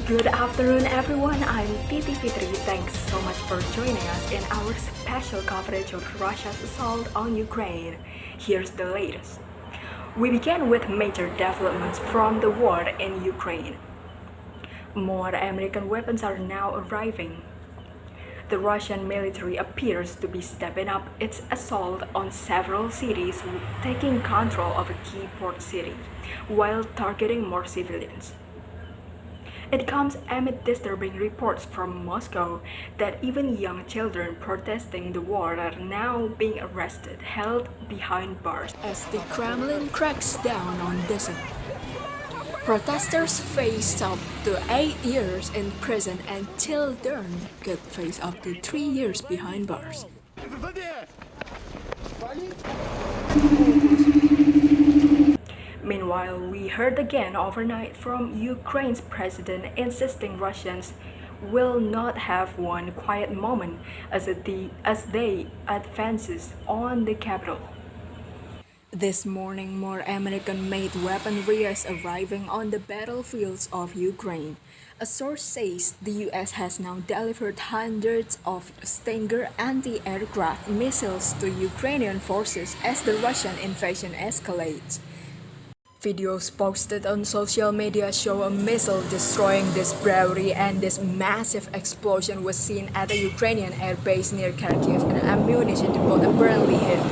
Good afternoon, everyone. I'm Titi Fitri. Thanks so much for joining us in our special coverage of Russia's assault on Ukraine. Here's the latest. We begin with major developments from the war in Ukraine. More American weapons are now arriving. The Russian military appears to be stepping up its assault on several cities, taking control of a key port city, while targeting more civilians. It comes amid disturbing reports from Moscow that even young children protesting the war are now being arrested, held behind bars as the Kremlin cracks down on dissent. Protesters face up to 8 years in prison and children could face up to 3 years behind bars. Meanwhile, we heard again overnight from Ukraine's president insisting Russians will not have one quiet moment as they advances on the capital. This morning, more American-made weaponry is arriving on the battlefields of Ukraine. A source says the U.S. has now delivered hundreds of Stinger anti-aircraft missiles to Ukrainian forces as the Russian invasion escalates. Videos posted on social media show a missile destroying this brewery, and this massive explosion was seen at a Ukrainian airbase near Kharkiv, and ammunition depot apparently hit.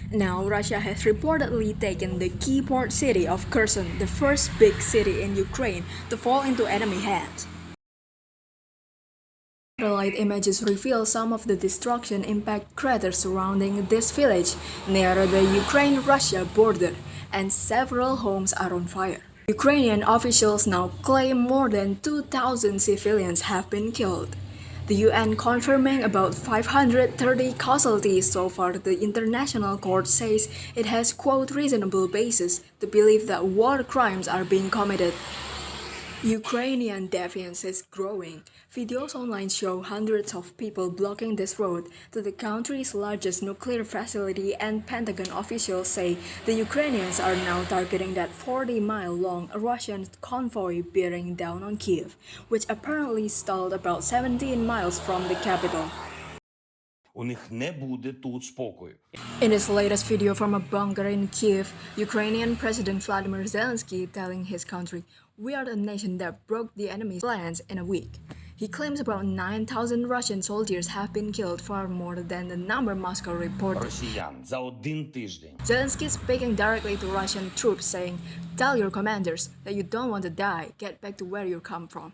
Now, Russia has reportedly taken the key port city of Kherson, the first big city in Ukraine to fall into enemy hands. Satellite images reveal some of the destruction impact craters surrounding this village near the Ukraine-Russia border, and several homes are on fire. Ukrainian officials now claim more than 2,000 civilians have been killed. The UN confirming about 530 casualties so far. The International Court says it has, quote, reasonable basis to believe that war crimes are being committed. Ukrainian defiance is growing. Videos online show hundreds of people blocking this road to the country's largest nuclear facility, and Pentagon officials say the Ukrainians are now targeting that 40-mile-long Russian convoy bearing down on Kiev, which apparently stalled about 17 miles from the capital. У них не буде тут спокою. In his latest video from a bunker in Kiev, Ukrainian President Vladimir Zelensky telling his country, "We are the nation that broke the enemy's plans in a week." He claims about 9,000 Russian soldiers have been killed, far more than the number Moscow reported. Росіян за один тиждень. Zelensky speaking directly to Russian troops saying, "Tell your commanders that you don't want to die, get back to where you come from."